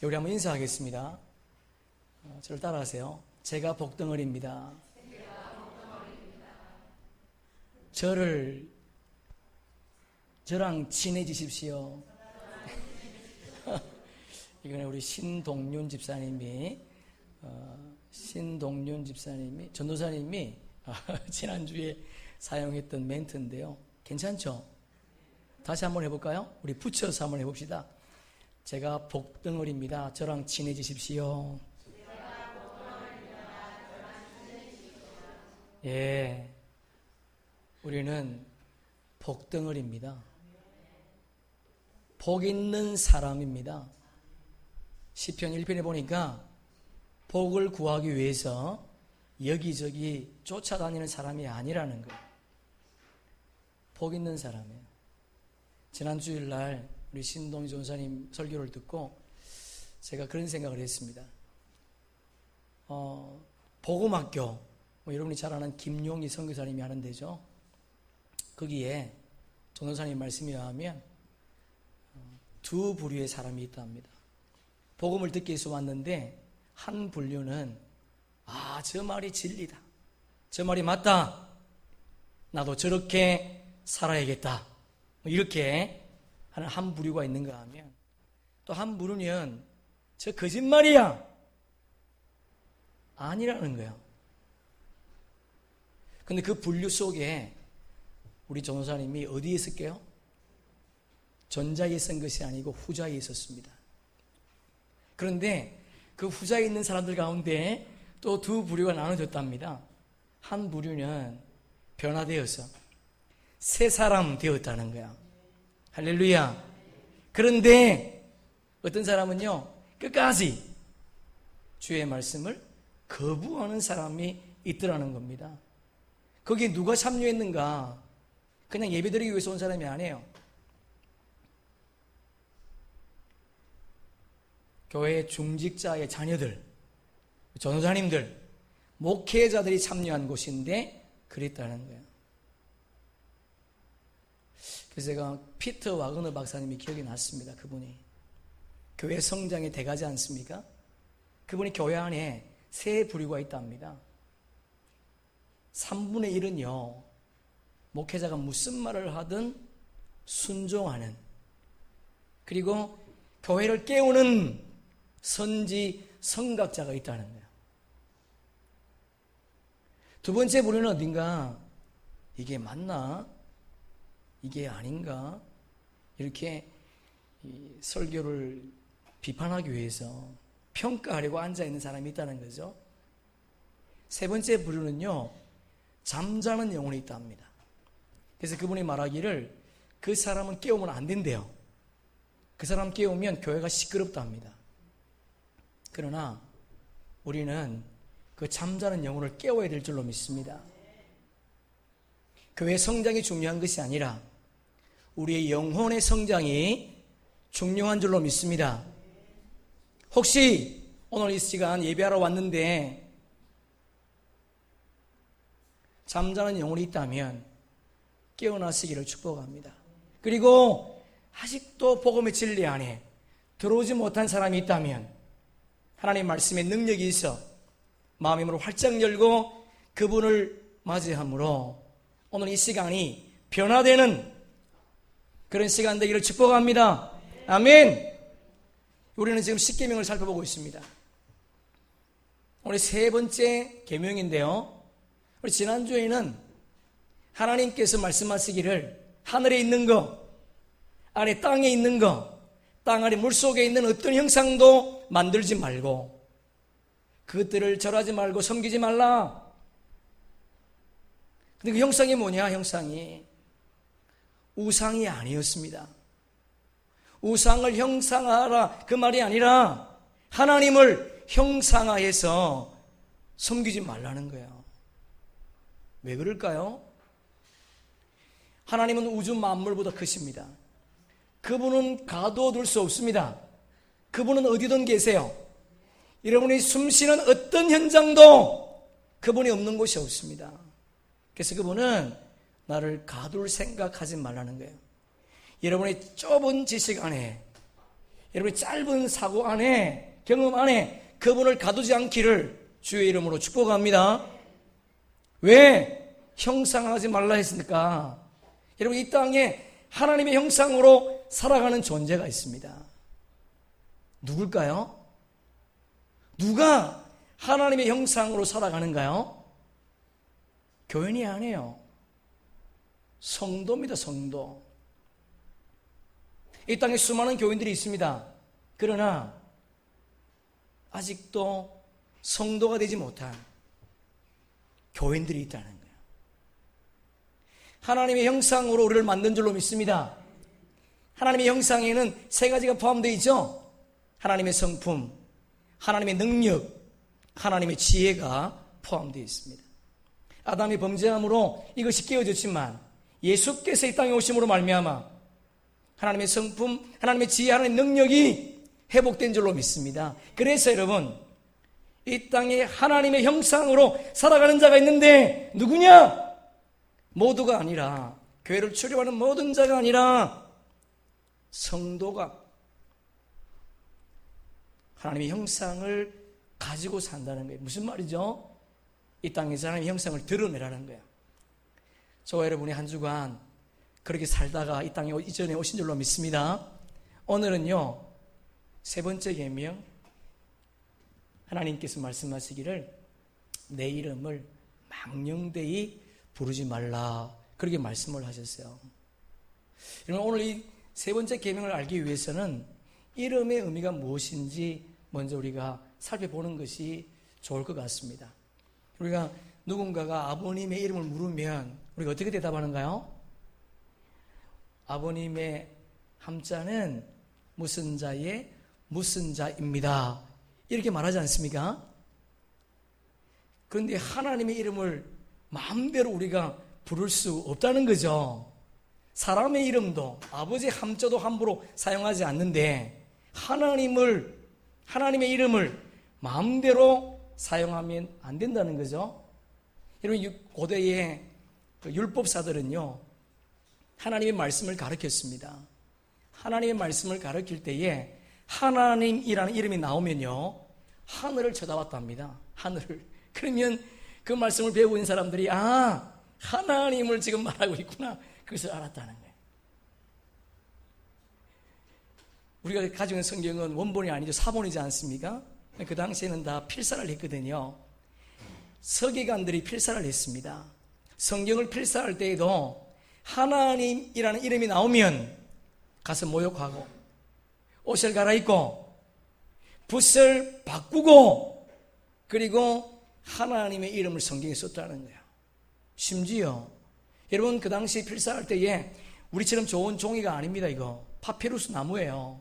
우리 한번 인사하겠습니다. 저를 따라하세요. 제가 복덩어리입니다. 저랑 친해지십시오. 이거는 우리 신동윤 집사님이 전도사님이 지난주에 사용했던 멘트인데요. 괜찮죠? 다시 한번 해볼까요? 우리 붙여서 한번 해봅시다. 제가 복덩어리입니다. 저랑 친해지십시오. 예, 우리는 복덩어리입니다. 복 있는 사람입니다. 시편 1편에 보니까 복을 구하기 위해서 여기저기 쫓아다니는 사람이 아니라는 거예요. 복 있는 사람이에요. 지난 주일날 우리 신동희 전사님 설교를 듣고 제가 그런 생각을 했습니다. 복음학교, 여러분이 잘 아는 김용희 선교사님이 하는 데죠. 거기에 전도사님 말씀에 의하면 두 부류의 사람이 있다 합니다. 복음을 듣기 위해서 왔는데 한 분류는 저 말이 진리다, 저 말이 맞다, 나도 저렇게 살아야겠다, 이렇게 하는 한 부류가 있는가 하면, 또 한 부류는 저 거짓말이야, 아니라는 거예요. 근데 그 분류 속에 우리 전도사님이 어디에 있을게요? 전자에 있은 것이 아니고 후자에 있었습니다. 그런데 그 후자에 있는 사람들 가운데 또 두 부류가 나눠졌답니다. 한 부류는 변화되어서 새 사람 되었다는 거야. 할렐루야. 그런데 어떤 사람은요, 끝까지 주의 말씀을 거부하는 사람이 있더라는 겁니다. 거기에 누가 참여했는가? 그냥 예배드리기 위해서 온 사람이 아니에요. 교회 중직자의 자녀들, 전도사님들, 목회자들이 참여한 곳인데 그랬다는 거예요. 그래서 제가 피터 와그너 박사님이 기억이 났습니다. 그분이 교회 성장의 대가지 않습니까? 그분이 교회 안에 세 부류가 있답니다. 3분의 1은요, 목회자가 무슨 말을 하든 순종하는, 그리고 교회를 깨우는 선지 성각자가 있다는 거예요. 두 번째 부류는 어딘가, 이게 맞나? 이게 아닌가? 이렇게 설교를 비판하기 위해서 평가하려고 앉아있는 사람이 있다는 거죠. 세 번째 부류는요, 잠자는 영혼이 있다 합니다. 그래서 그분이 말하기를 그 사람은 깨우면 안 된대요. 그 사람 깨우면 교회가 시끄럽다 합니다. 그러나 우리는 그 잠자는 영혼을 깨워야 될 줄로 믿습니다. 교회 성장이 중요한 것이 아니라 우리의 영혼의 성장이 중요한 줄로 믿습니다. 혹시 오늘 이 시간 예배하러 왔는데 잠자는 영혼이 있다면 깨어나시기를 축복합니다. 그리고 아직도 복음의 진리 안에 들어오지 못한 사람이 있다면 하나님 말씀의 능력이 있어 마음의 문을 활짝 열고 그분을 맞이함으로 오늘 이 시간이 변화되는 그런 시간 되기를 축복합니다. 아멘. 우리는 지금 십계명을 살펴보고 있습니다. 오늘 세 번째 계명인데요, 우리 지난주에는 하나님께서 말씀하시기를 하늘에 있는 것, 아래 땅에 있는 것, 땅 아래 물속에 있는 어떤 형상도 만들지 말고 그것들을 절하지 말고 섬기지 말라. 근데 그 형상이 뭐냐? 형상이 우상이 아니었습니다. 우상을 형상화하라 그 말이 아니라 하나님을 형상화해서 섬기지 말라는 거예요. 왜 그럴까요? 하나님은 우주 만물보다 크십니다. 그분은 가둬둘 수 없습니다. 그분은 어디든 계세요. 여러분이 숨쉬는 어떤 현장도 그분이 없는 곳이 없습니다. 그래서 그분은 나를 가둘 생각하지 말라는 거예요. 여러분의 좁은 지식 안에, 여러분이 짧은 사고 안에, 경험 안에 그분을 가두지 않기를 주의 이름으로 축복합니다. 왜 형상하지 말라 했습니까? 여러분, 이 땅에 하나님의 형상으로 살아가는 존재가 있습니다. 누굴까요? 누가 하나님의 형상으로 살아가는가요? 교인이 아니에요. 성도입니다. 성도. 이 땅에 수많은 교인들이 있습니다. 그러나 아직도 성도가 되지 못한 교인들이 있다는 거예요. 하나님의 형상으로 우리를 만든 줄로 믿습니다. 하나님의 형상에는 세 가지가 포함되어 있죠. 하나님의 성품, 하나님의 능력, 하나님의 지혜가 포함되어 있습니다. 아담이 범죄함으로 이것이 깨어졌지만 예수께서 이 땅에 오심으로 말미암아 하나님의 성품, 하나님의 지혜, 하나님의 능력이 회복된 줄로 믿습니다. 그래서 여러분, 이 땅에 하나님의 형상으로 살아가는 자가 있는데 누구냐? 모두가 아니라, 교회를 출입하는 모든 자가 아니라 성도가 하나님의 형상을 가지고 산다는 거예요. 무슨 말이죠? 이 땅에서 하나님의 형상을 드러내라는 거예요. 저와 여러분이 한 주간 그렇게 살다가 이 땅에 이전에 오신 줄로 믿습니다. 오늘은요, 세 번째 계명, 하나님께서 말씀하시기를 내 이름을 망령되이 부르지 말라, 그렇게 말씀을 하셨어요. 여러분, 오늘 이 세 번째 계명을 알기 위해서는 이름의 의미가 무엇인지 먼저 우리가 살펴보는 것이 좋을 것 같습니다. 우리가 누군가가 아버님의 이름을 물으면 우리가 어떻게 대답하는가요? 아버님의 함자는 무슨 자의 무슨 자입니다, 이렇게 말하지 않습니까? 그런데 하나님의 이름을 마음대로 우리가 부를 수 없다는 거죠. 사람의 이름도 아버지의 함자도 함부로 사용하지 않는데 하나님의 이름을 마음대로 사용하면 안 된다는 거죠. 여러분, 고대의 율법사들은요, 하나님의 말씀을 가르쳤습니다. 하나님의 말씀을 가르칠 때에 하나님이라는 이름이 나오면요, 하늘을 쳐다봤답니다. 하늘을. 그러면 그 말씀을 배우고 있는 사람들이 하나님을 지금 말하고 있구나, 그것을 알았다는 거예요. 우리가 가지고 있는 성경은 원본이 아니죠. 사본이지 않습니까? 그 당시에는 다 필사를 했거든요. 서기관들이 필사를 했습니다. 성경을 필사할 때에도 하나님이라는 이름이 나오면 가서 모욕하고 옷을 갈아입고 붓을 바꾸고 그리고 하나님의 이름을 성경에 썼다는 거예요. 심지어 여러분, 그 당시 필사할 때에 우리처럼 좋은 종이가 아닙니다. 이거 파피루스 나무예요.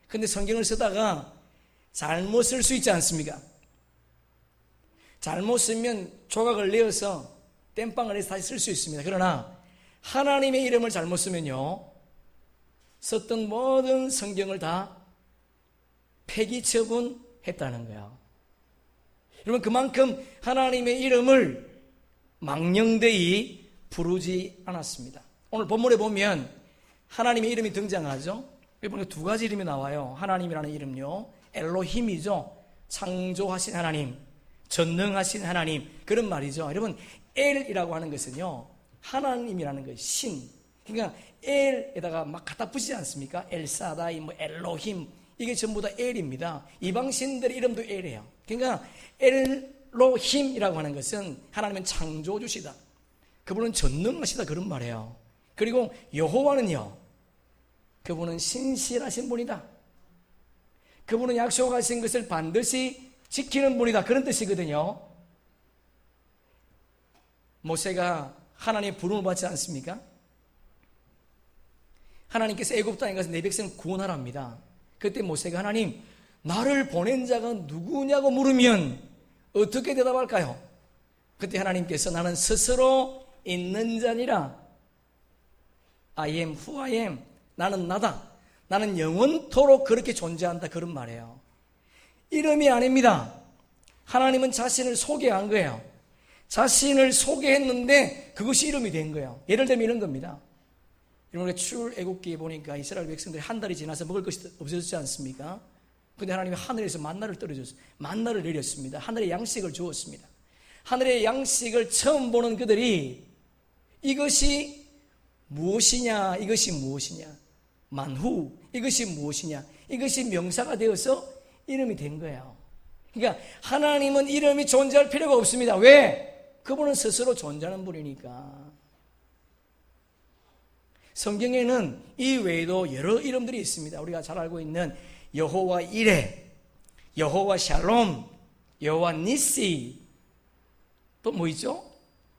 근데 성경을 쓰다가 잘못 쓸 수 있지 않습니까? 잘못 쓰면 조각을 내어서 땜빵을 해서 다시 쓸 수 있습니다. 그러나 하나님의 이름을 잘못 쓰면요, 썼던 모든 성경을 다 폐기 처분했다는 거예요. 여러분, 그만큼 하나님의 이름을 망령되이 부르지 않았습니다. 오늘 본문에 보면 하나님의 이름이 등장하죠. 이번에 두 가지 이름이 나와요. 하나님이라는 이름요, 엘로힘이죠. 창조하신 하나님, 전능하신 하나님, 그런 말이죠. 여러분, 엘이라고 하는 것은요, 하나님이라는 것이 신. 그러니까 엘에다가 막 갖다 붙이지 않습니까? 엘사다이, 엘로힘, 이게 전부 다 엘입니다. 이방 신들의 이름도 엘이에요. 그러니까 엘로힘이라고 하는 것은 하나님은 창조주시다, 그분은 전능하시다, 그런 말이에요. 그리고 여호와는요, 그분은 신실하신 분이다, 그분은 약속하신 것을 반드시 지키는 분이다, 그런 뜻이거든요. 모세가 하나님의 부름을 받지 않습니까? 하나님께서 애굽 땅에 가서 내 백성을 구원하랍니다. 그때 모세가 하나님, 나를 보낸 자가 누구냐고 물으면 어떻게 대답할까요? 그때 하나님께서 나는 스스로 있는 자니라, I am who I am, 나는 나다, 나는 영원토록 그렇게 존재한다, 그런 말이에요. 이름이 아닙니다. 하나님은 자신을 소개한 거예요. 자신을 소개했는데 그것이 이름이 된 거예요. 예를 들면 이런 겁니다. 여러분, 출애굽기에 보니까 이스라엘 백성들이 한 달이 지나서 먹을 것이 없어졌지 않습니까? 근데 하나님이 하늘에서 만나를 떨어졌어요. 만나를 내렸습니다. 하늘의 양식을 주었습니다. 하늘의 양식을 처음 보는 그들이 이것이 무엇이냐, 이것이 무엇이냐, 만후, 이것이 무엇이냐, 이것이 명사가 되어서 이름이 된 거예요. 그러니까 하나님은 이름이 존재할 필요가 없습니다. 왜? 그분은 스스로 존재하는 분이니까. 성경에는 이 외에도 여러 이름들이 있습니다. 우리가 잘 알고 있는 여호와 이레, 여호와 샬롬, 여호와 니시, 또 뭐 있죠?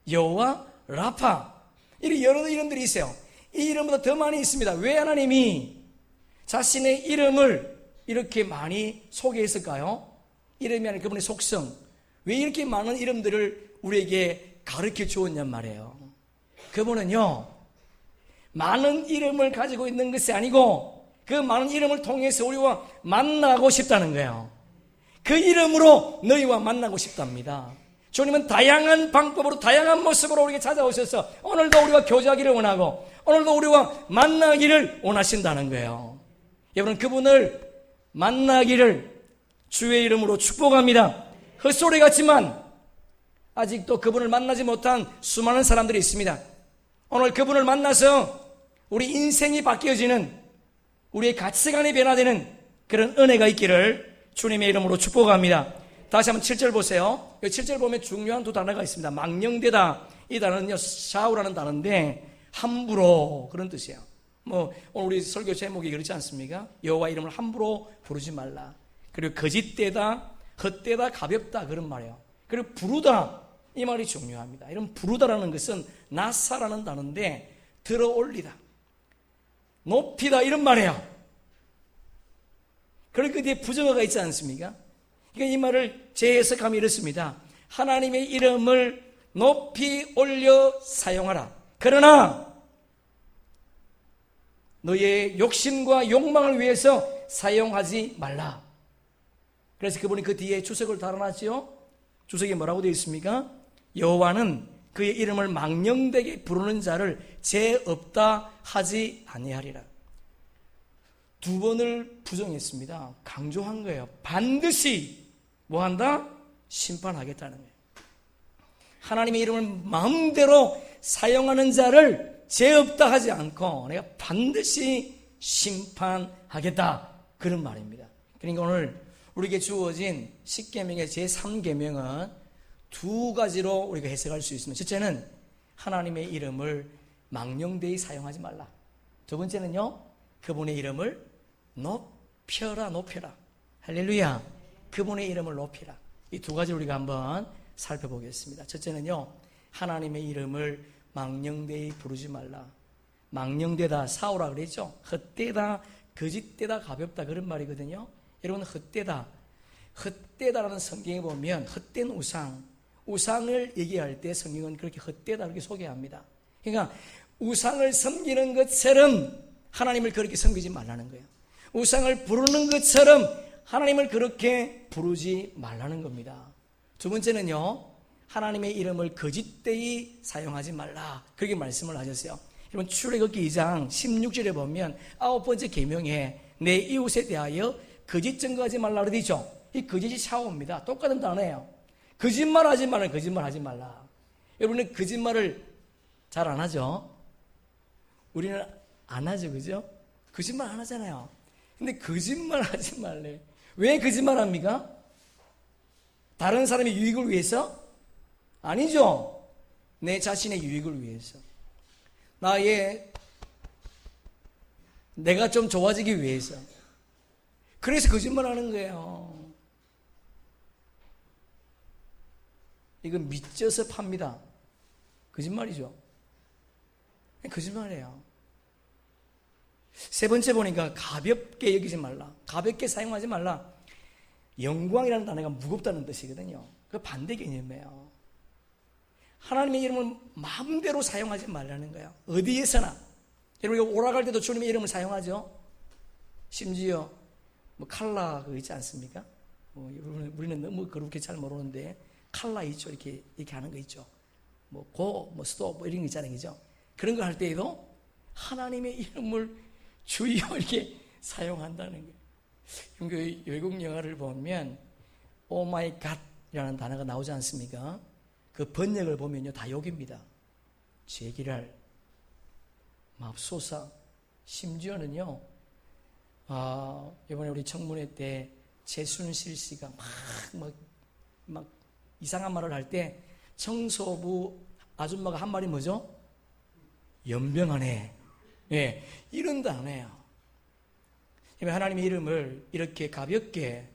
여호와 라파. 이렇게 여러 이름들이 있어요. 이 이름보다 더 많이 있습니다. 왜 하나님이 자신의 이름을 이렇게 많이 소개했을까요? 이름이 아닌 그분의 속성. 왜 이렇게 많은 이름들을 우리에게 가르쳐 주었냔 말이에요. 그분은요, 많은 이름을 가지고 있는 것이 아니고 그 많은 이름을 통해서 우리와 만나고 싶다는 거예요. 그 이름으로 너희와 만나고 싶답니다. 주님은 다양한 방법으로 다양한 모습으로 우리에게 찾아오셔서 오늘도 우리와 교제하기를 원하고 오늘도 우리와 만나기를 원하신다는 거예요. 여러분, 그분을 만나기를 주의 이름으로 축복합니다. 헛소리 같지만 아직도 그분을 만나지 못한 수많은 사람들이 있습니다. 오늘 그분을 만나서 우리 인생이 바뀌어지는, 우리의 가치관이 변화되는 그런 은혜가 있기를 주님의 이름으로 축복합니다. 다시 한번 7절 보세요. 7절 보면 중요한 두 단어가 있습니다. 망령되다, 이 단어는요 샤우라는 단어인데 함부로, 그런 뜻이에요. 오늘 우리 설교 제목이 그렇지 않습니까? 여호와 이름을 함부로 부르지 말라. 그리고 거짓되다, 헛되다, 가볍다, 그런 말이에요. 그리고 부르다, 이 말이 중요합니다. 이런 부르다라는 것은 나사라는 단어인데 들어 올리다, 높이다, 이런 말이에요. 그리고 그 뒤에 부정어가 있지 않습니까? 그러니까 이 말을 재해석하면 이렇습니다. 하나님의 이름을 높이 올려 사용하라. 그러나 너의 욕심과 욕망을 위해서 사용하지 말라. 그래서 그분이 그 뒤에 주석을 달아놨죠. 주석에 뭐라고 되어 있습니까? 여호와는 그의 이름을 망령되게 부르는 자를 죄 없다 하지 아니하리라. 두 번을 부정했습니다. 강조한 거예요. 반드시 뭐한다? 심판하겠다는 거예요. 하나님의 이름을 마음대로 사용하는 자를 죄 없다 하지 않고 내가 반드시 심판하겠다, 그런 말입니다. 그러니까 오늘 우리에게 주어진 십계명의 제3계명은 두 가지로 우리가 해석할 수 있습니다. 첫째는 하나님의 이름을 망령되이 사용하지 말라. 두 번째는요, 그분의 이름을 높여라, 높여라. 할렐루야. 그분의 이름을 높이라. 이 두 가지를 우리가 한번 살펴보겠습니다. 첫째는요, 하나님의 이름을 망령되이 부르지 말라. 망령되다, 사오라 그랬죠. 헛되다, 거짓되다, 가볍다, 그런 말이거든요. 여러분, 헛되다라는 성경에 보면 헛된 우상을 얘기할 때 성경은 그렇게 헛되다 이렇게 소개합니다. 그러니까 우상을 섬기는 것처럼 하나님을 그렇게 섬기지 말라는 거예요. 우상을 부르는 것처럼 하나님을 그렇게 부르지 말라는 겁니다. 두 번째는요, 하나님의 이름을 거짓되이 사용하지 말라, 그렇게 말씀을 하셨어요. 여러분, 출애굽기 2장 16절에 보면 9번째 계명에 내 이웃에 대하여 거짓 증거하지 말라 그러죠. 이 거짓이 샤워입니다. 똑같은 단어예요. 거짓말하지 말라, 거짓말하지 말라. 여러분은 거짓말을 잘 안 하죠? 우리는 안 하죠, 그죠? 거짓말 안 하잖아요. 근데 거짓말 하지 말래. 왜 거짓말합니까? 다른 사람의 유익을 위해서? 아니죠. 내 자신의 유익을 위해서, 내가 좀 좋아지기 위해서. 그래서 거짓말하는 거예요. 이건 믿져서 팝니다. 거짓말이죠. 거짓말이에요. 세 번째 보니까 가볍게 여기지 말라, 가볍게 사용하지 말라. 영광이라는 단어가 무겁다는 뜻이거든요. 그 반대 개념이에요. 하나님의 이름을 마음대로 사용하지 말라는 거예요. 어디에서나. 여러분, 오락할 때도 주님의 이름을 사용하죠. 심지어 칼라 그거 있지 않습니까? 우리는 너무 그렇게 잘 모르는데 칼라 있죠. 이렇게 하는 거 있죠. 고, 스톱 이런 거 있잖아요. 그죠? 그런 거 할 때에도 하나님의 이름을 주여 이렇게 사용한다는 거예요. 그 외국 영화를 보면 오 마이 갓이라는 단어가 나오지 않습니까? 그 번역을 보면요 다 욕입니다. 제기랄, 맙소사, 심지어는요 이번에 우리 청문회 때 최순실 씨가 막 이상한 말을 할 때 청소부 아줌마가 한 말이 뭐죠? 연병하네. 예, 이런 단어예요. 하나님의 이름을 이렇게 가볍게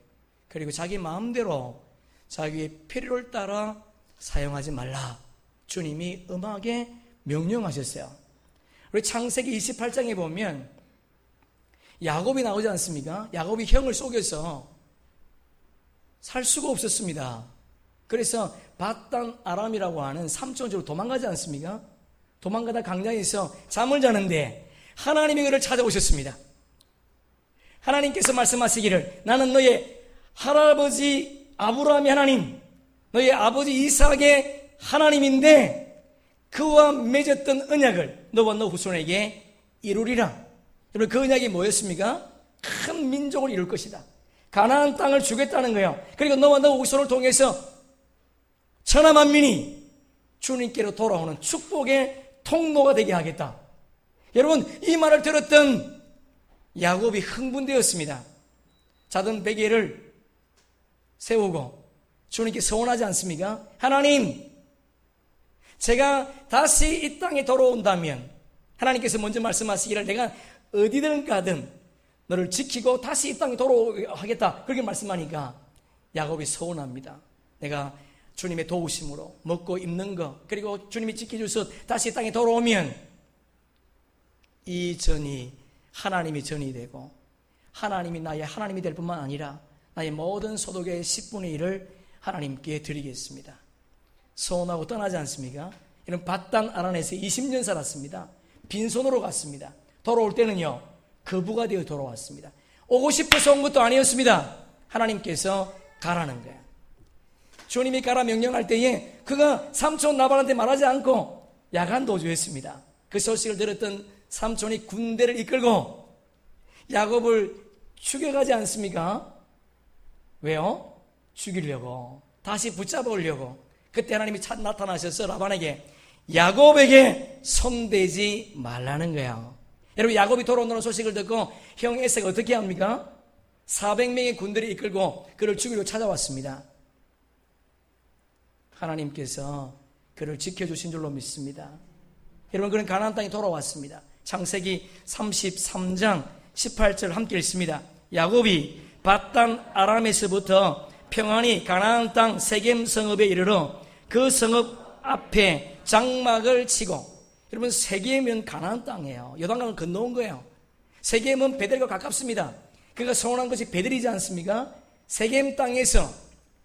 그리고 자기 마음대로 자기의 필요를 따라 사용하지 말라. 주님이 엄하게 명령하셨어요. 우리 창세기 28장에 보면 야곱이 나오지 않습니까? 야곱이 형을 속여서 살 수가 없었습니다. 그래서 밧단 아람이라고 하는 삼촌으로 도망가지 않습니까? 도망가다 광야에서 잠을 자는데 하나님이 그를 찾아오셨습니다. 하나님께서 말씀하시기를 나는 너의 할아버지 아브라함의 하나님, 너의 아버지 이삭의 하나님인데 그와 맺었던 언약을 너와 너 후손에게 이루리라. 여러분 그 언약이 뭐였습니까? 큰 민족을 이룰 것이다. 가나안 땅을 주겠다는 거예요. 그리고 너와 너 후손을 통해서 천하만민이 주님께로 돌아오는 축복의 통로가 되게 하겠다. 여러분 이 말을 들었던 야곱이 흥분되었습니다. 작은 베개를 세우고 주님께 서원하지 않습니까? 하나님, 제가 다시 이 땅에 돌아온다면 하나님께서 먼저 말씀하시기를 내가 어디든 가든 너를 지키고 다시 이 땅에 돌아오게 하겠다. 그렇게 말씀하니까 야곱이 서원합니다. 내가 주님의 도우심으로 먹고 입는 것 그리고 주님이 지켜주셔서 다시 이 땅에 돌아오면 이 전이 하나님이 전이 되고 하나님이 나의 하나님이 될 뿐만 아니라 나의 모든 소득의 10분의 1을 하나님께 드리겠습니다. 서원하고 떠나지 않습니까? 이런 밧단 아란에서 20년 살았습니다. 빈손으로 갔습니다. 돌아올 때는요 거부가 되어 돌아왔습니다. 오고 싶어서 온 것도 아니었습니다. 하나님께서 가라는 거예요. 주님이 가라 명령할 때에 그가 삼촌 나발한테 말하지 않고 야간 도주했습니다. 그 소식을 들었던 삼촌이 군대를 이끌고 야곱을 죽여가지 않습니까? 왜요? 죽이려고 다시 붙잡으려고. 그때 하나님이 나타나셔서 라반에게 야곱에게 손대지 말라는 거예요. 여러분 야곱이 돌아온다는 소식을 듣고 형 에서가 어떻게 합니까? 400명의 군대를 이끌고 그를 죽이려 찾아왔습니다. 하나님께서 그를 지켜주신 줄로 믿습니다. 여러분 그는 가나안 땅에 돌아왔습니다. 창세기 33장 18절 함께 읽습니다. 야곱이 밧단 아람에서부터 평안히 가나안 땅 세겜 성읍에 이르러 그 성읍 앞에 장막을 치고. 여러분 세겜은 가나안 땅이에요. 요단강을 건너온 거예요. 세겜은 베델과 가깝습니다. 그가 서원한 것이 베델이지 않습니까? 세겜 땅에서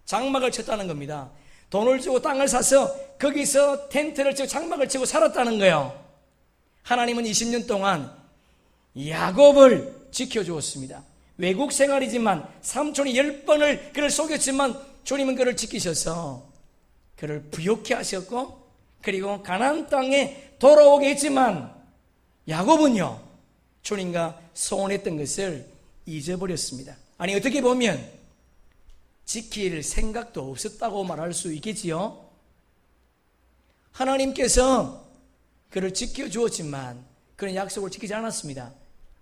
장막을 쳤다는 겁니다. 돈을 주고 땅을 사서 거기서 텐트를 치고 장막을 치고 살았다는 거예요. 하나님은 20년 동안 야곱을 지켜주었습니다. 외국 생활이지만 삼촌이 10번을 그를 속였지만 주님은 그를 지키셔서 그를 부욕케 하셨고 그리고 가나안 땅에 돌아오게 했지만 야곱은요 주님과 소원했던 것을 잊어버렸습니다. 아니 어떻게 보면 지킬 생각도 없었다고 말할 수 있겠지요. 하나님께서 그를 지켜주었지만 그는 약속을 지키지 않았습니다.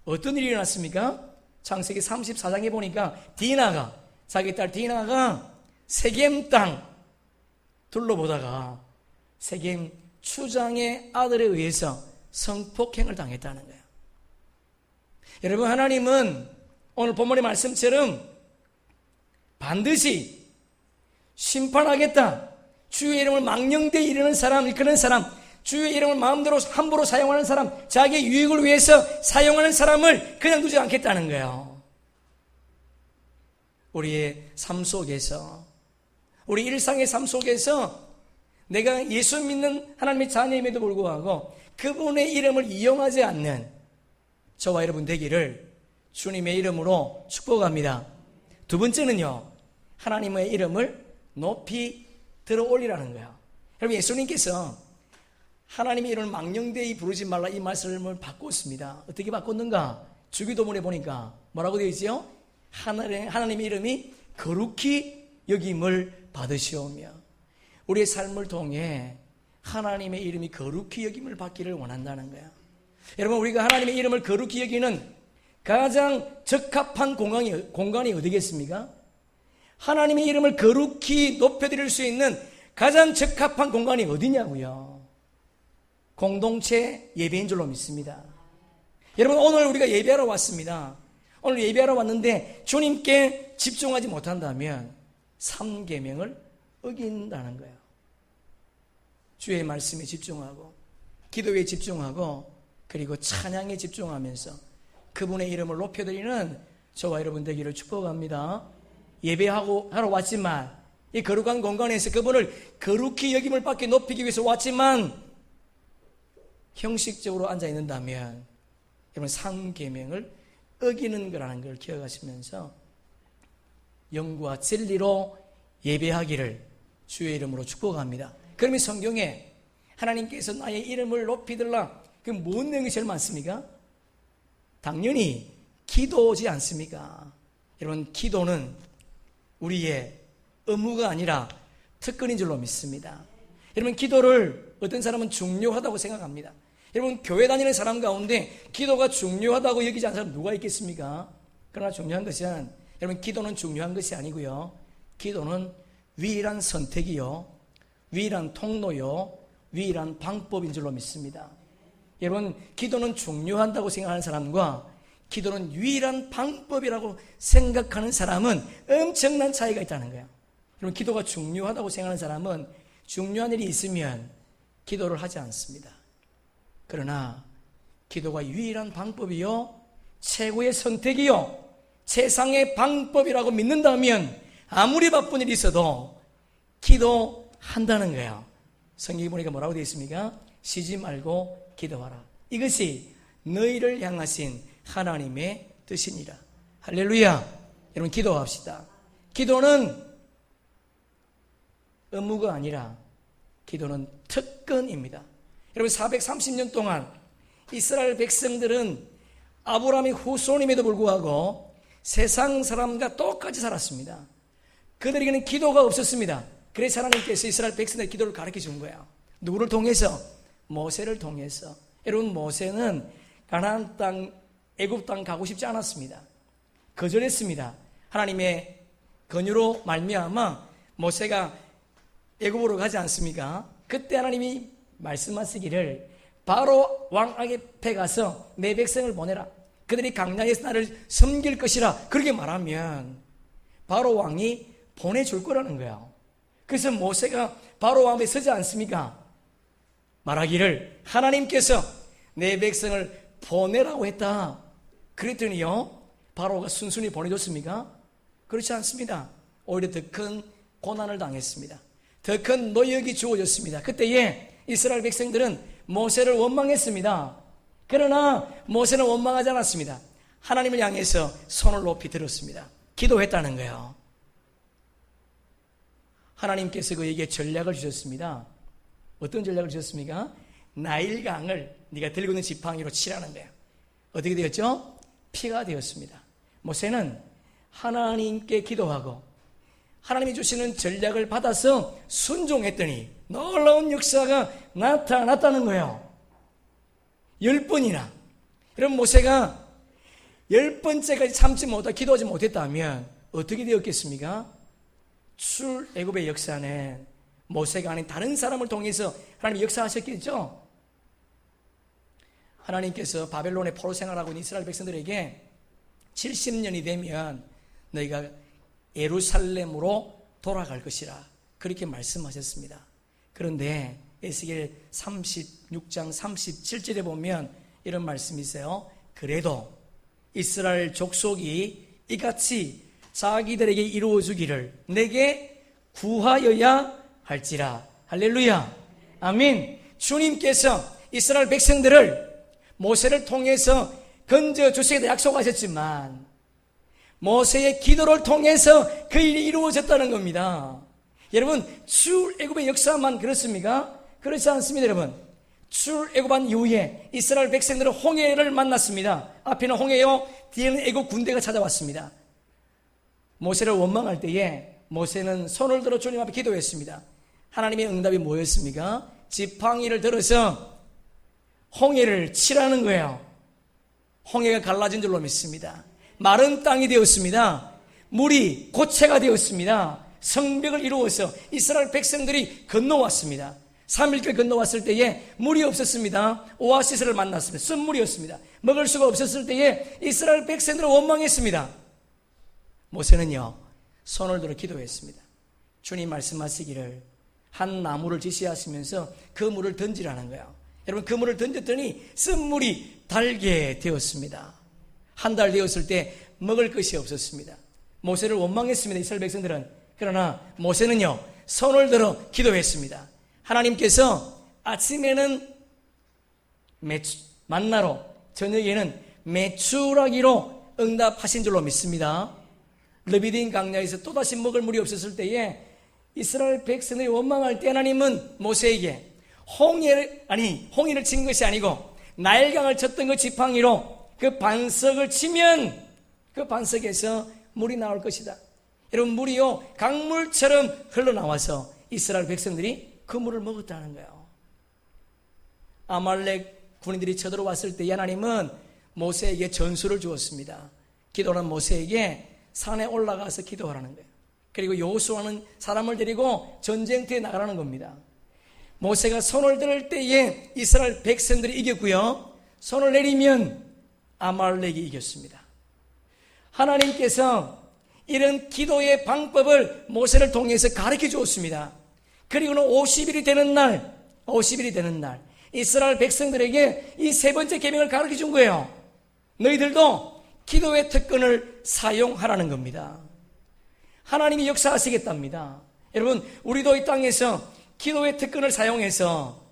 어떤 일이 일어났습니까? 창세기 34장에 보니까 디나가 자기 딸 디나가 세겜 땅 둘러보다가 세겜 추장의 아들에 의해서 성폭행을 당했다는 거예요. 여러분 하나님은 오늘 본문의 말씀처럼 반드시 심판하겠다. 주의 이름을 망령되이 이르는 사람, 그런 사람, 주의 이름을 마음대로 함부로 사용하는 사람, 자기의 유익을 위해서 사용하는 사람을 그냥 두지 않겠다는 거예요. 우리의 삶 속에서, 우리 일상의 삶 속에서 내가 예수 믿는 하나님의 자녀임에도 불구하고 그분의 이름을 이용하지 않는 저와 여러분 되기를 주님의 이름으로 축복합니다. 두 번째는요, 하나님의 이름을 높이 들어 올리라는 거예요. 여러분, 예수님께서 하나님의 이름을 망령되이 부르지 말라 이 말씀을 바꿨습니다. 어떻게 바꿨는가? 주기도문에 보니까 뭐라고 되어 있죠? 하나님의 이름이 거룩히 여김을 받으시오며, 우리의 삶을 통해 하나님의 이름이 거룩히 여김을 받기를 원한다는 거야. 여러분, 우리가 하나님의 이름을 거룩히 여기는 가장 적합한 공간이 어디겠습니까? 하나님의 이름을 거룩히 높여드릴 수 있는 가장 적합한 공간이 어디냐고요? 공동체 예배인 줄로 믿습니다. 여러분, 오늘 우리가 예배하러 왔습니다. 오늘 예배하러 왔는데 주님께 집중하지 못한다면 3계명을 어긴다는 거예요. 주의 말씀에 집중하고, 기도에 집중하고, 그리고 찬양에 집중하면서 그분의 이름을 높여드리는 저와 여러분 되기를 축복합니다. 예배하러 왔지만 이 거룩한 공간에서 그분을 거룩히 여김을 받게 높이기 위해서 왔지만 형식적으로 앉아있는다면 여러분 3계명을 어기는 거라는 걸 기억하시면서 영과 진리로 예배하기를 주의 이름으로 축복합니다. 그러면 성경에 하나님께서 나의 이름을 높이들라, 그 무슨 내용이 제일 많습니까? 당연히 기도지 않습니까? 여러분, 기도는 우리의 의무가 아니라 특권인 줄로 믿습니다. 여러분, 기도를 어떤 사람은 중요하다고 생각합니다. 여러분, 교회 다니는 사람 가운데 기도가 중요하다고 여기지 않는 사람 누가 있겠습니까? 그러나 중요한 것은, 여러분, 기도는 중요한 것이 아니고요, 기도는 유일한 선택이요, 유일한 통로요, 유일한 방법인 줄로 믿습니다. 여러분, 기도는 중요하다고 생각하는 사람과 기도는 유일한 방법이라고 생각하는 사람은 엄청난 차이가 있다는 거예요. 여러분, 기도가 중요하다고 생각하는 사람은 중요한 일이 있으면 기도를 하지 않습니다. 그러나 기도가 유일한 방법이요, 최고의 선택이요, 세상의 방법이라고 믿는다면 아무리 바쁜 일이 있어도 기도한다는 거예요. 성경에 보니까 뭐라고 되어 있습니까? 쉬지 말고 기도하라. 이것이 너희를 향하신 하나님의 뜻이니라. 할렐루야. 여러분, 기도합시다. 기도는 의무가 아니라 기도는 특권입니다. 여러분, 430년 동안 이스라엘 백성들은 아브라함의 후손임에도 불구하고 세상 사람과 똑같이 살았습니다. 그들에게는 기도가 없었습니다. 그래서 하나님께서 이스라엘 백성들의 기도를 가르쳐 준 거예요. 누구를 통해서? 모세를 통해서. 여러분, 모세는 가나안 땅, 애굽 땅 가고 싶지 않았습니다. 거절했습니다. 하나님의 권유로 말미암아 모세가 애굽으로 가지 않습니까? 그때 하나님이 말씀하시기를 바로 왕 앞에 가서 내 백성을 보내라. 그들이 광야에서 나를 섬길 것이라. 그렇게 말하면 바로 왕이 보내줄 거라는 거예요. 그래서 모세가 바로 왕 앞에 서지 않습니까? 말하기를 하나님께서 내 백성을 보내라고 했다. 그랬더니요, 바로가 순순히 보내줬습니까? 그렇지 않습니다. 오히려 더 큰 고난을 당했습니다. 더 큰 노역이 주어졌습니다. 그때에 이스라엘 백성들은 모세를 원망했습니다. 그러나 모세는 원망하지 않았습니다. 하나님을 향해서 손을 높이 들었습니다. 기도했다는 거예요. 하나님께서 그에게 전략을 주셨습니다. 어떤 전략을 주셨습니까? 나일강을 네가 들고 있는 지팡이로 치라는 거예요. 어떻게 되었죠? 피가 되었습니다. 모세는 하나님께 기도하고 하나님이 주시는 전략을 받아서 순종했더니 놀라운 역사가 나타났다는 거예요. 10번이나. 여러분, 모세가 10번째까지 참지 못하고 기도하지 못했다면 어떻게 되었겠습니까? 출애굽의 역사는 모세가 아닌 다른 사람을 통해서 하나님이 역사하셨겠죠? 하나님께서 바벨론의 포로 생활하고 있는 이스라엘 백성들에게 70년이 되면 너희가 예루살렘으로 돌아갈 것이라 그렇게 말씀하셨습니다. 그런데 에스겔 36장 37절에 보면 이런 말씀이 있어요. 그래도 이스라엘 족속이 이같이 자기들에게 이루어주기를 내게 구하여야 할지라. 할렐루야. 아멘. 주님께서 이스라엘 백성들을 모세를 통해서 건져주시겠다 약속하셨지만 모세의 기도를 통해서 그 일이 이루어졌다는 겁니다. 여러분, 출애굽의 역사만 그렇습니까? 그렇지 않습니다. 여러분, 출애굽한 이후에 이스라엘 백성들은 홍해를 만났습니다. 앞에는 홍해요, 뒤에는 애굽 군대가 찾아왔습니다. 모세를 원망할 때에 모세는 손을 들어 주님 앞에 기도했습니다. 하나님의 응답이 뭐였습니까? 지팡이를 들어서 홍해를 치라는 거예요. 홍해가 갈라진 줄로 믿습니다. 마른 땅이 되었습니다. 물이 고체가 되었습니다. 성벽을 이루어서 이스라엘 백성들이 건너왔습니다. 3일길 건너왔을 때에 물이 없었습니다. 오아시스를 만났습니다. 쓴물이었습니다. 먹을 수가 없었을 때에 이스라엘 백성들은 원망했습니다. 모세는요, 손을 들어 기도했습니다. 주님 말씀하시기를 한 나무를 지시하시면서 그 물을 던지라는 거예요. 여러분, 그 물을 던졌더니 쓴물이 달게 되었습니다. 한 달 되었을 때 먹을 것이 없었습니다. 모세를 원망했습니다. 이스라엘 백성들은. 그러나 모세는요, 손을 들어 기도했습니다. 하나님께서 아침에는 만나로, 저녁에는 메추라기로 응답하신 줄로 믿습니다. 르비딘 강야에서 또다시 먹을 물이 없었을 때에 이스라엘 백성들이 원망할 때 하나님은 모세에게 홍해를 친 것이 아니고 나일강을 쳤던 그 지팡이로 그 반석을 치면 그 반석에서 물이 나올 것이다. 여러분, 물이요, 강물처럼 흘러나와서 이스라엘 백성들이 그 물을 먹었다는 거예요. 아말렉 군인들이 쳐들어왔을 때 하나님은 모세에게 전술을 주었습니다. 기도하는 모세에게 산에 올라가서 기도하라는 거예요. 그리고 여호수아는 사람을 데리고 전쟁터에 나가라는 겁니다. 모세가 손을 들 때에 이스라엘 백성들이 이겼고요, 손을 내리면 아말렉이 이겼습니다. 하나님께서 이런 기도의 방법을 모세를 통해서 가르쳐 주었습니다. 그리고는 50일이 되는 날 이스라엘 백성들에게 이 세 번째 계명을 가르쳐 준 거예요. 너희들도 기도의 특권을 사용하라는 겁니다. 하나님이 역사하시겠답니다. 여러분, 우리도 이 땅에서 기도의 특권을 사용해서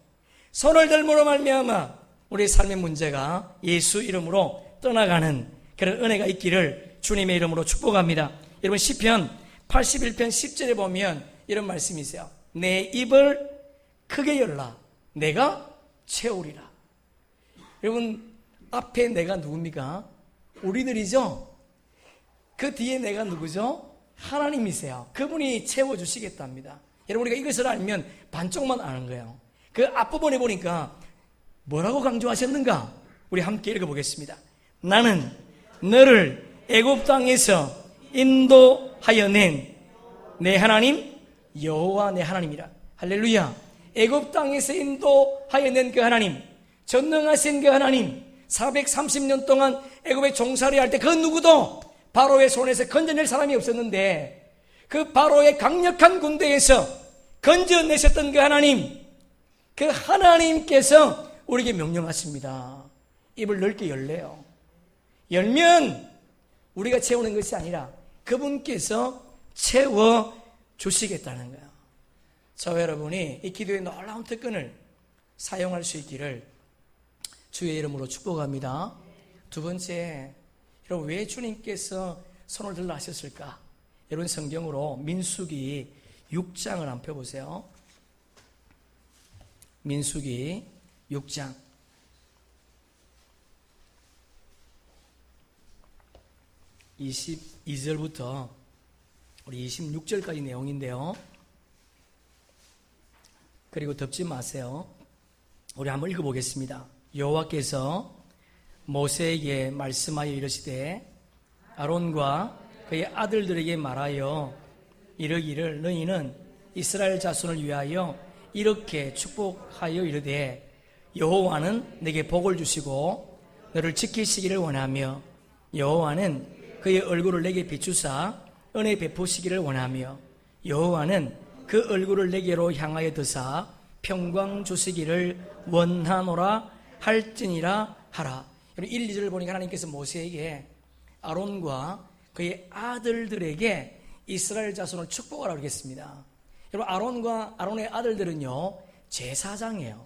손을 들므로 말미암아 우리의 삶의 문제가 예수 이름으로 떠나가는 그런 은혜가 있기를 주님의 이름으로 축복합니다. 여러분, 시편 81편 10절에 보면 이런 말씀이 있어요. 내 입을 크게 열라 내가 채우리라. 여러분, 앞에 내가 누굽니까? 우리들이죠. 그 뒤에 내가 누구죠? 하나님이세요. 그분이 채워주시겠답니다. 여러분, 우리가 이것을 알면 반쪽만 아는 거예요. 그 앞부분에 보니까 뭐라고 강조하셨는가? 우리 함께 읽어보겠습니다. 나는 너를 애굽 땅에서 인도하여 낸 내 하나님 여호와 내 하나님이라. 할렐루야. 애굽 땅에서 인도하여 낸 그 하나님, 전능하신 그 하나님, 430년 동안 애굽에 종살이 할 때 그 누구도 바로의 손에서 건져낼 사람이 없었는데 그 바로의 강력한 군대에서 건져내셨던 그 하나님, 그 하나님께서 우리에게 명령하십니다. 입을 넓게 열래요. 열면 우리가 채우는 것이 아니라 그분께서 채워주시겠다는 거예요. 저와 여러분이 이 기도의 놀라운 특권을 사용할 수 있기를 주의 이름으로 축복합니다. 두 번째, 여러분, 왜 주님께서 손을 들라 하셨을까? 여러분, 성경으로 민수기 6장을 한번 펴보세요. 민수기 6장 22절부터 우리 26절까지 내용인데요. 그리고 덮지 마세요. 우리 한번 읽어보겠습니다. 여호와께서 모세에게 말씀하여 이르시되 아론과 그의 아들들에게 말하여 이르기를 너희는 이스라엘 자손을 위하여 이렇게 축복하여 이르되 여호와는 내게 복을 주시고 너를 지키시기를 원하며 여호와는 그의 얼굴을 내게 비추사 은혜 베푸시기를 원하며 여호와는 그 얼굴을 내게로 향하여 드사 평강 주시기를 원하노라 할지니라 하라. 1, 2절을 보니까 하나님께서 모세에게 아론과 그의 아들들에게 이스라엘 자손을 축복하라고 하겠습니다. 여러분, 아론과 아론의 아들들은요, 제사장이에요.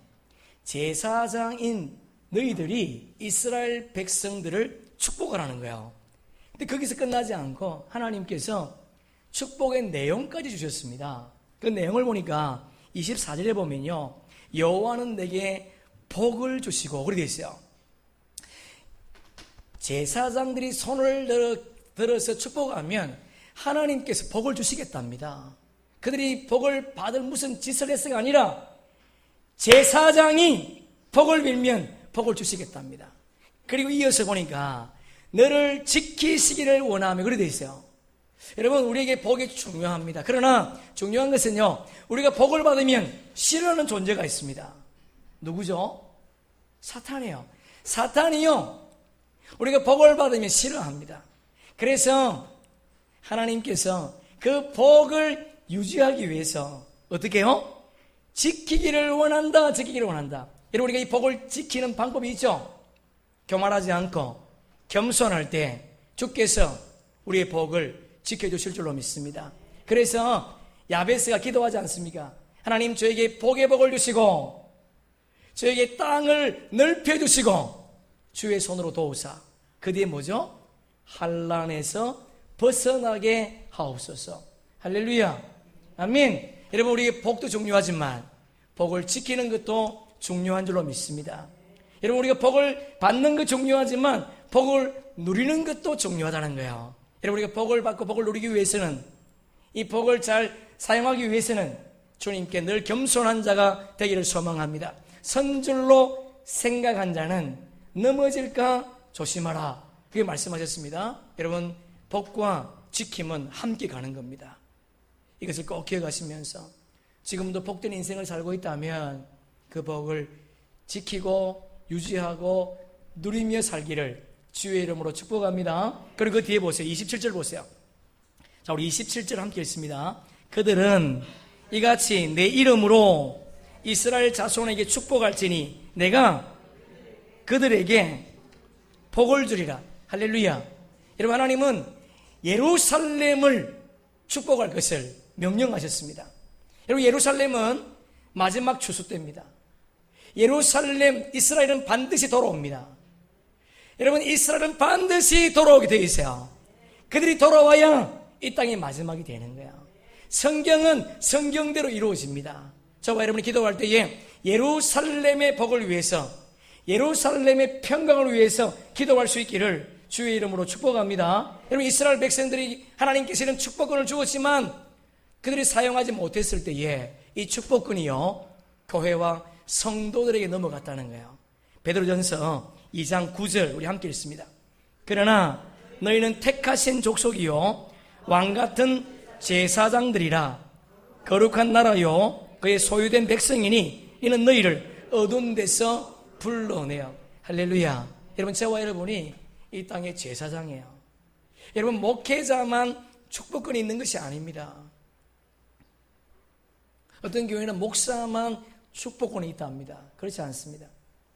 제사장인 너희들이 이스라엘 백성들을 축복하라는 거예요. 근데 거기서 끝나지 않고 하나님께서 축복의 내용까지 주셨습니다. 그 내용을 보니까 24절에 보면요, 여호와는 내게 복을 주시고 그렇게 되어 있어요. 제사장들이 손을 들어서 축복하면 하나님께서 복을 주시겠답니다. 그들이 복을 받을 무슨 짓을 했어가 아니라 제사장이 복을 빌면 복을 주시겠답니다. 그리고 이어서 보니까 너를 지키시기를 원하며 그렇게 되어 있어요. 여러분, 우리에게 복이 중요합니다. 그러나 중요한 것은요, 우리가 복을 받으면 싫어하는 존재가 있습니다. 누구죠? 사탄이에요. 사탄이요, 우리가 복을 받으면 싫어합니다. 그래서 하나님께서 그 복을 유지하기 위해서 어떻게 해요? 지키기를 원한다. 지키기를 원한다. 여러분, 우리가 이 복을 지키는 방법이 있죠. 교만하지 않고 겸손할 때 주께서 우리의 복을 지켜주실 줄로 믿습니다. 그래서 야베스가 기도하지 않습니까? 하나님, 저에게 복의 복을 주시고 저에게 땅을 넓혀주시고 주의 손으로 도우사. 그 뒤에 뭐죠? 환난에서 벗어나게 하옵소서. 할렐루야, 아멘. 여러분, 우리의 복도 중요하지만 복을 지키는 것도 중요한 줄로 믿습니다. 여러분, 우리가 복을 받는 것 중요하지만 복을 누리는 것도 중요하다는 거예요. 여러분, 우리가 복을 받고 복을 누리기 위해서는, 이 복을 잘 사용하기 위해서는 주님께 늘 겸손한 자가 되기를 소망합니다. 선줄로 생각한 자는 넘어질까 조심하라, 그게 말씀하셨습니다. 여러분, 복과 지킴은 함께 가는 겁니다. 이것을 꼭 기억하시면서 지금도 복된 인생을 살고 있다면 그 복을 지키고 유지하고 누리며 살기를 주의 이름으로 축복합니다. 그리고 그 뒤에 보세요. 27절 보세요. 자, 우리 27절 함께 읽습니다. 그들은 이같이 내 이름으로 이스라엘 자손에게 축복할지니 내가 그들에게 복을 주리라. 할렐루야. 여러분, 하나님은 예루살렘을 축복할 것을 명령하셨습니다. 여러분, 예루살렘은 마지막 추수 때입니다. 예루살렘, 이스라엘은 반드시 돌아옵니다. 여러분, 이스라엘은 반드시 돌아오게 되어 있어요. 그들이 돌아와야 이 땅이 마지막이 되는 거예요. 성경은 성경대로 이루어집니다. 저와 여러분이 기도할 때에 예루살렘의 복을 위해서, 예루살렘의 평강을 위해서 기도할 수 있기를 주의 이름으로 축복합니다. 여러분, 이스라엘 백성들이 하나님께서는 축복권을 주었지만 그들이 사용하지 못했을 때에 이 축복권이요, 교회와 성도들에게 넘어갔다는 거예요. 베드로전서 2장 9절 우리 함께 읽습니다. 그러나 너희는 택하신 족속이요 왕같은 제사장들이라 거룩한 나라요 그의 소유된 백성이니 이는 너희를 어두운 데서 불러내어. 할렐루야. 여러분, 저와 여러분이 이 땅의 제사장이에요. 여러분, 목회자만 축복권이 있는 것이 아닙니다. 어떤 교회는 목사만 축복권이 있다 합니다. 그렇지 않습니다.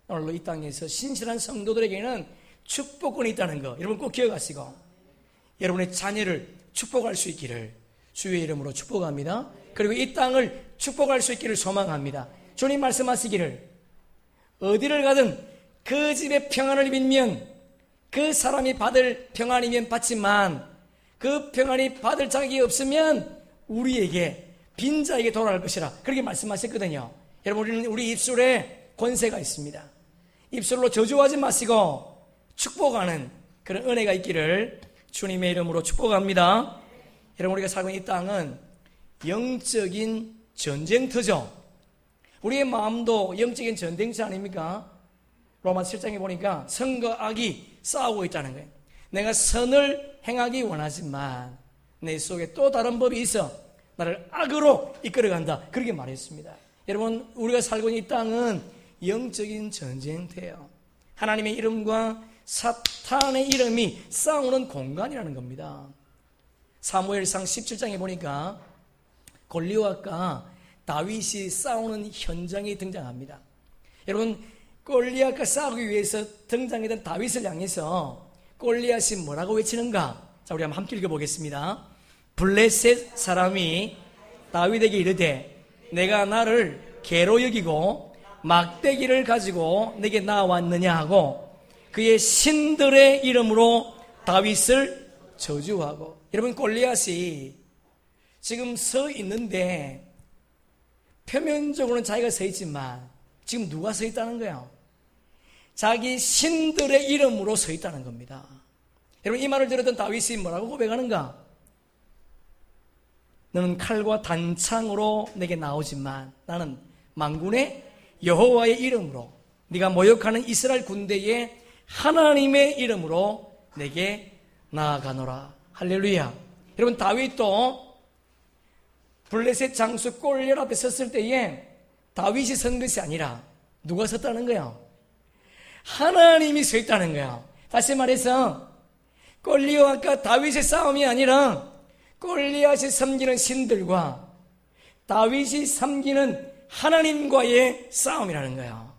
오늘로 이 땅에서 신실한 성도들에게는 축복권이 있다는 거 여러분 꼭 기억하시고, 여러분의 자녀를 축복할 수 있기를 주의 이름으로 축복합니다. 그리고 이 땅을 축복할 수 있기를 소망합니다. 주님 말씀하시기를 어디를 가든 그 집의 평안을 빌면 그 사람이 받을 평안이면 받지만 그 평안이 받을 자격이 없으면 우리에게 빈자에게 돌아갈 것이라, 그렇게 말씀하셨거든요. 여러분, 우리 입술에 권세가 있습니다. 입술로 저주하지 마시고 축복하는 그런 은혜가 있기를 주님의 이름으로 축복합니다. 여러분, 우리가 살고 있는 이 땅은 영적인 전쟁터죠. 우리의 마음도 영적인 전쟁터 아닙니까? 로마서 7장에 보니까 선과 악이 싸우고 있다는 거예요. 내가 선을 행하기 원하지만 내 속에 또 다른 법이 있어 나를 악으로 이끌어간다, 그렇게 말했습니다. 여러분, 우리가 살고 있는 이 땅은 영적인 전쟁터예요. 하나님의 이름과 사탄의 이름이 싸우는 공간이라는 겁니다. 사무엘상 17장에 보니까 골리앗과 다윗이 싸우는 현장이 등장합니다. 여러분, 골리앗과 싸우기 위해서 등장했던 다윗을 향해서 골리앗이 뭐라고 외치는가? 자, 우리 한번 함께 읽어보겠습니다. 블레셋 사람이 다윗에게 이르되 내가 나를 개로 여기고 막대기를 가지고 내게 나왔느냐 하고 그의 신들의 이름으로 다윗을 저주하고. 여러분, 골리앗이 지금 서 있는데 표면적으로는 자기가 서 있지만 지금 누가 서 있다는 거야? 자기 신들의 이름으로 서 있다는 겁니다. 여러분, 이 말을 들었던 다윗이 뭐라고 고백하는가? 너는 칼과 단창으로 내게 나오지만 나는 만군의 여호와의 이름으로, 네가 모욕하는 이스라엘 군대의 하나님의 이름으로 내게 나아가노라. 할렐루야. 여러분, 다윗도 블레셋 장수 골리앗 앞에 섰을 때에 다윗이 선 것이 아니라 누가 섰다는 거야? 하나님이 서 있다는 거야. 다시 말해서 골리앗과 다윗의 싸움이 아니라 골리앗이 섬기는 신들과 다윗이 섬기는 하나님과의 싸움이라는 거야.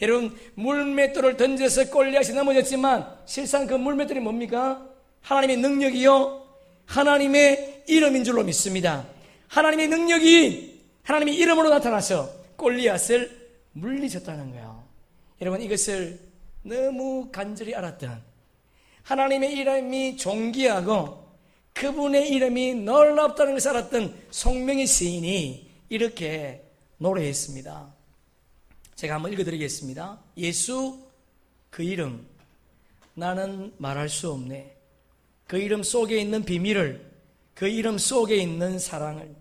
여러분, 물맷돌을 던져서 골리앗이 넘어졌지만 실상 그 물맷돌이 뭡니까? 하나님의 능력이요, 하나님의 이름인 줄로 믿습니다. 하나님의 능력이 하나님의 이름으로 나타나서 골리앗을 물리쳤다는 거예요. 여러분, 이것을 너무 간절히 알았던, 하나님의 이름이 존귀하고 그분의 이름이 놀랍다는 것을 알았던 송명의 시인이 이렇게 노래했습니다. 제가 한번 읽어드리겠습니다. 예수 그 이름 나는 말할 수 없네. 그 이름 속에 있는 비밀을, 그 이름 속에 있는 사랑을,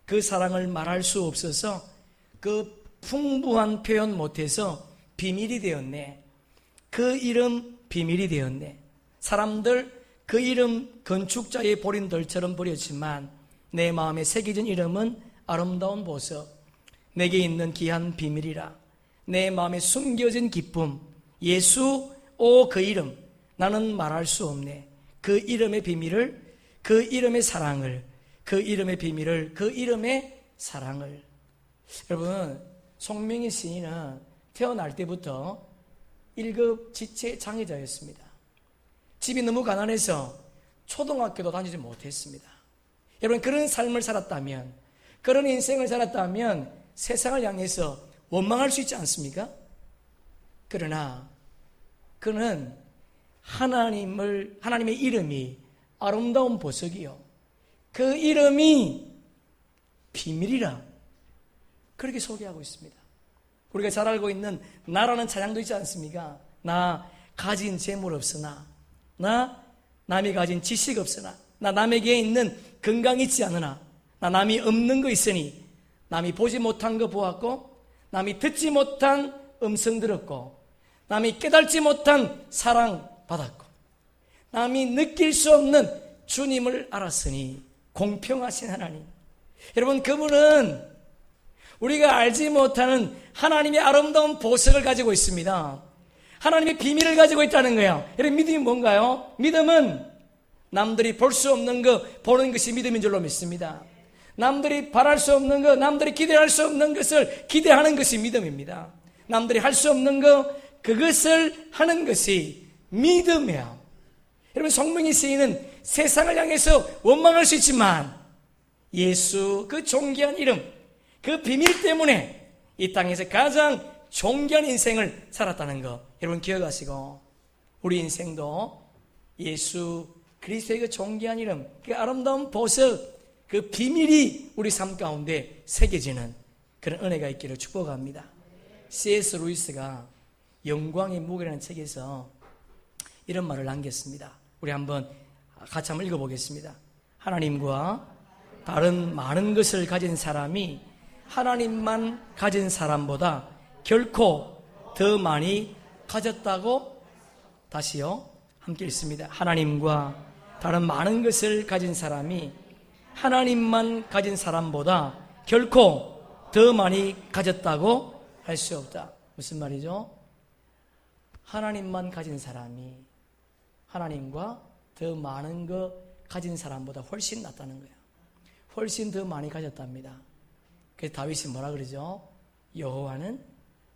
그 사랑을 말할 수 없어서 그 풍부한 표현 못해서 비밀이 되었네. 그 이름 비밀이 되었네. 사람들 그 이름 건축자의 보린돌처럼 버렸지만 내 마음에 새겨진 이름은 아름다운 보석, 내게 있는 귀한 비밀이라. 내 마음에 숨겨진 기쁨, 예수 오 그 이름 나는 말할 수 없네. 그 이름의 비밀을, 그 이름의 사랑을, 그 이름의 비밀을, 그 이름의 사랑을. 여러분, 송명의 시인은 태어날 때부터 1급 지체 장애자였습니다. 집이 너무 가난해서 초등학교도 다니지 못했습니다. 여러분, 그런 삶을 살았다면, 그런 인생을 살았다면 세상을 향해서 원망할 수 있지 않습니까? 그러나 그는 하나님의 이름이 아름다운 보석이요, 그 이름이 비밀이라 그렇게 소개하고 있습니다. 우리가 잘 알고 있는 나라는 찬양도 있지 않습니까? 나 가진 재물 없으나, 나 남이 가진 지식 없으나, 나 남에게 있는 건강 있지 않으나, 나 남이 없는 거 있으니, 남이 보지 못한 거 보았고, 남이 듣지 못한 음성 들었고, 남이 깨달지 못한 사랑 받았고, 남이 느낄 수 없는 주님을 알았으니 공평하신 하나님. 여러분, 그분은 우리가 알지 못하는 하나님의 아름다운 보석을 가지고 있습니다. 하나님의 비밀을 가지고 있다는 거예요. 여러분, 믿음이 뭔가요? 믿음은 남들이 볼 수 없는 거 보는 것이 믿음인 줄로 믿습니다. 남들이 바랄 수 없는 것, 남들이 기대할 수 없는 것을 기대하는 것이 믿음입니다. 남들이 할 수 없는 것, 그것을 하는 것이 믿음이에요. 여러분, 송명의 시인은 세상을 향해서 원망할 수 있지만 예수 그 존귀한 이름, 그 비밀 때문에 이 땅에서 가장 존귀한 인생을 살았다는 거 여러분 기억하시고, 우리 인생도 예수 그리스도의 그 존귀한 이름, 그 아름다운 보석, 그 비밀이 우리 삶 가운데 새겨지는 그런 은혜가 있기를 축복합니다. C.S. 루이스가 영광의 무게라는 책에서 이런 말을 남겼습니다. 우리 한번 같이 한번 읽어보겠습니다. 하나님과 다른 많은 것을 가진 사람이 하나님만 가진 사람보다 결코 더 많이 가졌다고. 다시요, 함께 읽습니다. 하나님과 다른 많은 것을 가진 사람이 하나님만 가진 사람보다 결코 더 많이 가졌다고 할 수 없다. 무슨 말이죠? 하나님만 가진 사람이 하나님과 더 많은 거 가진 사람보다 훨씬 낫다는 거예요. 훨씬 더 많이 가졌답니다. 그래서 다윗이 뭐라 그러죠? 여호와는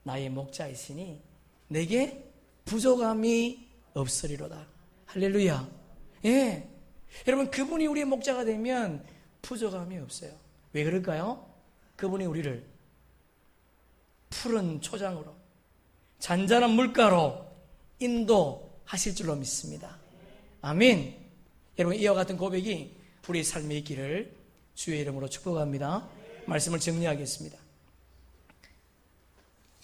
나의 목자이시니 내게 부족함이 없으리로다. 할렐루야. 예. 여러분, 그분이 우리의 목자가 되면 부족함이 없어요. 왜 그럴까요? 그분이 우리를 푸른 초장으로, 잔잔한 물가로 인도하실 줄로 믿습니다. 아멘. 여러분, 이와 같은 고백이 우리의 삶에 있기를 주의 이름으로 축복합니다. 말씀을 정리하겠습니다.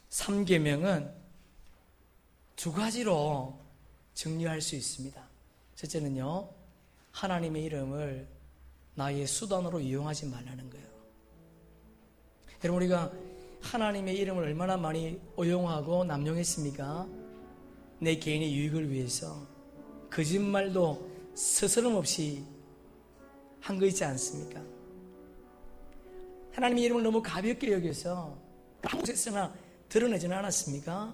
3계명은 두 가지로 정리할 수 있습니다. 첫째는요, 하나님의 이름을 나의 수단으로 이용하지 말라는 거예요. 여러분, 우리가 하나님의 이름을 얼마나 많이 오용하고 남용했습니까? 내 개인의 유익을 위해서 거짓말도 스스럼 없이 한 거 있지 않습니까? 하나님의 이름을 너무 가볍게 여겨서 아무 데서나 드러내지는 않았습니까?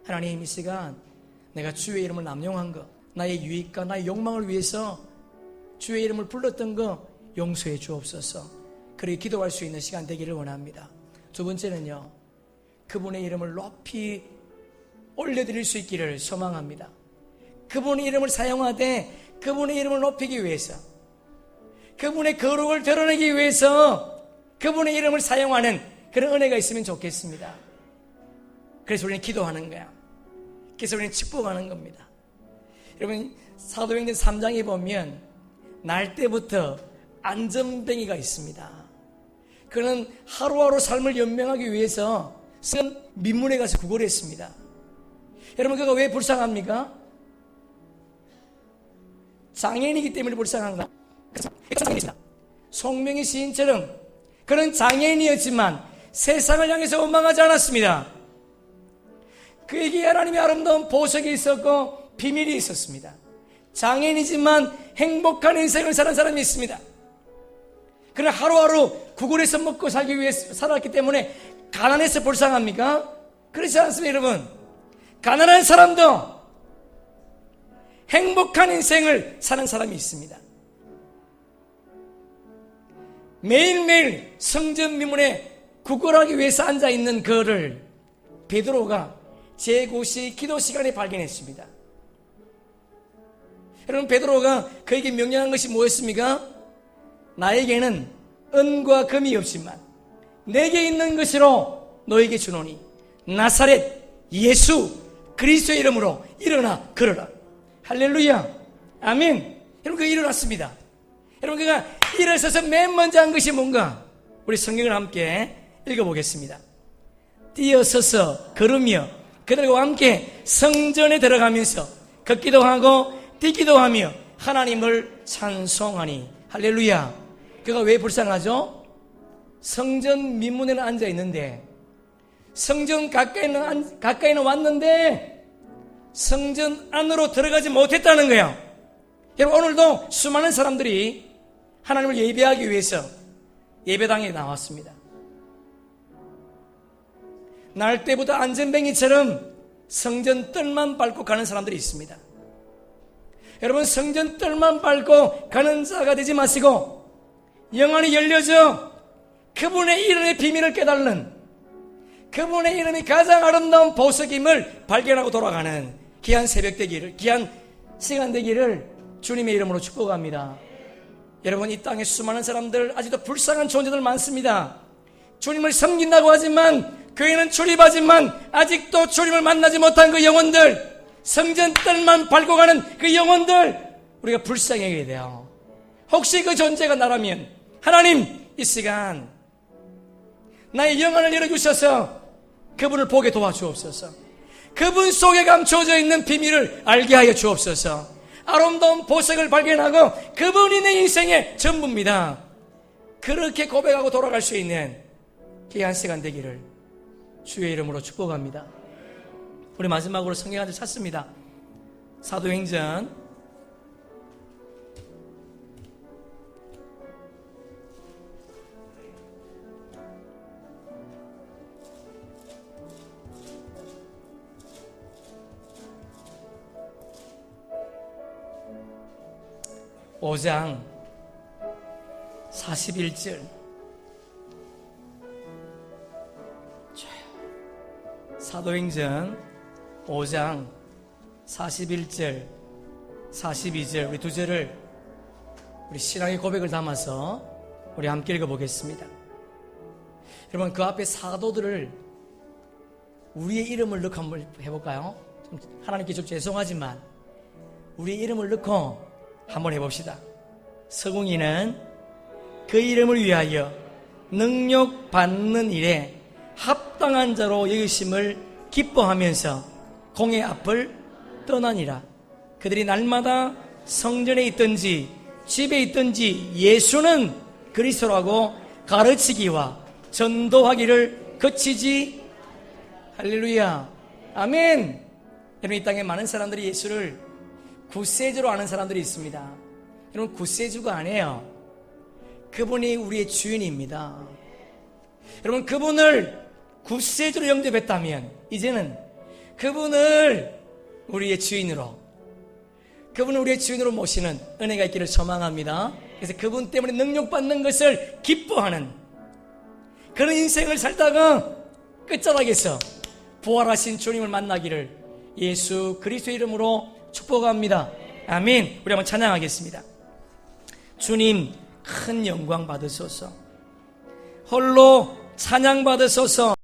하나님, 이 시간 내가 주의 이름을 남용한 거, 나의 유익과 나의 욕망을 위해서 주의 이름을 불렀던 거 용서해 주옵소서. 그렇게 기도할 수 있는 시간 되기를 원합니다. 두 번째는요, 그분의 이름을 높이 올려드릴 수 있기를 소망합니다. 그분의 이름을 사용하되 그분의 이름을 높이기 위해서, 그분의 거룩을 드러내기 위해서 그분의 이름을 사용하는 그런 은혜가 있으면 좋겠습니다. 그래서 우리는 기도하는 거야. 그래서 우리는 축복하는 겁니다. 여러분, 사도행전 3장에 보면 날 때부터 안전뱅이가 있습니다. 그는 하루하루 삶을 연명하기 위해서 쓴 민문에 가서 구걸을 했습니다. 여러분, 그가 왜 불쌍합니까? 장애인이기 때문에 불쌍한가? 송명희 시인처럼 그는 장애인이었지만 세상을 향해서 원망하지 않았습니다. 그에게 하나님의 아름다운 보석이 있었고 비밀이 있었습니다. 장애인이지만 행복한 인생을 사는 사람이 있습니다. 그는 하루하루 구걸해서 먹고 살기 위해 살았기 때문에 가난해서 불쌍합니까? 그렇지 않습니다, 여러분. 가난한 사람도 행복한 인생을 사는 사람이 있습니다. 매일매일 성전 미문에 구걸하기 위해서 앉아있는 그를 베드로가 제9시 기도 시간에 발견했습니다. 여러분, 베드로가 그에게 명령한 것이 뭐였습니까? 나에게는 은과 금이 없지만 내게 있는 것으로 너에게 주노니 나사렛 예수 그리스도의 이름으로 일어나 걸어라. 할렐루야, 아멘. 여러분, 그가 일어났습니다. 여러분, 그가 일어서서 맨 먼저 한 것이 뭔가? 우리 성경을 함께 읽어보겠습니다. 뛰어서서 걸으며 그들과 함께 성전에 들어가면서 걷기도 하고 뛰기도 하며 하나님을 찬송하니. 할렐루야. 그가 왜 불쌍하죠? 성전 민문에는 앉아 있는데, 성전 가까이는 왔는데 성전 안으로 들어가지 못했다는 거예요. 여러분, 오늘도 수많은 사람들이 하나님을 예배하기 위해서 예배당에 나왔습니다. 날 때부터 안전뱅이처럼 성전 뜰만 밟고 가는 사람들이 있습니다. 여러분, 성전 뜰만 밟고 가는 자가 되지 마시고 영안이 열려져 그분의 이름의 비밀을 깨달는, 그분의 이름이 가장 아름다운 보석임을 발견하고 돌아가는 귀한 새벽 되기를, 귀한 시간 되기를 주님의 이름으로 축복합니다. 여러분, 이 땅에 수많은 사람들, 아직도 불쌍한 존재들 많습니다. 주님을 섬긴다고 하지만, 교회는 출입하지만 아직도 주님을 만나지 못한 그 영혼들, 성전 뜰만 밟고 가는 그 영혼들, 우리가 불쌍하게 돼요. 혹시 그 존재가 나라면 하나님, 이 시간 나의 영안을 열어주셔서 그분을 보게 도와주옵소서. 그분 속에 감춰져 있는 비밀을 알게 하여 주옵소서. 아름다운 보석을 발견하고 그분이 내 인생의 전부입니다. 그렇게 고백하고 돌아갈 수 있는 귀한 시간 되기를 주의 이름으로 축복합니다. 우리 마지막으로 성경 한 절 찾습니다. 사도행전 5장 41절. 사도행전 5장 41절 42절, 우리 두 절을 우리 신앙의 고백을 담아서 우리 함께 읽어보겠습니다. 여러분, 그 앞에 사도들을 우리의 이름을 넣고 한번 해볼까요? 하나님께 좀 죄송하지만 우리의 이름을 넣고 한번 해봅시다. 서궁이는 그 이름을 위하여 능력 받는 일에 합당한 자로 여기심을 기뻐하면서 공의 앞을 떠나니라. 그들이 날마다 성전에 있든지 집에 있든지 예수는 그리스도라고 가르치기와 전도하기를 그치지. 할렐루야, 아멘. 여러분, 이 땅에 많은 사람들이 예수를 구세주로 아는 사람들이 있습니다. 여러분, 구세주가 아니에요. 그분이 우리의 주인입니다. 여러분, 그분을 구세주로 영접했다면 이제는 그분을 우리의 주인으로, 그분을 우리의 주인으로 모시는 은혜가 있기를 소망합니다. 그래서 그분 때문에 능력받는 것을 기뻐하는 그런 인생을 살다가 끝자락에서 부활하신 주님을 만나기를 예수 그리스도의 이름으로 축복합니다. 아멘. 우리 한번 찬양하겠습니다. 주님 큰 영광 받으소서. 홀로 찬양 받으소서.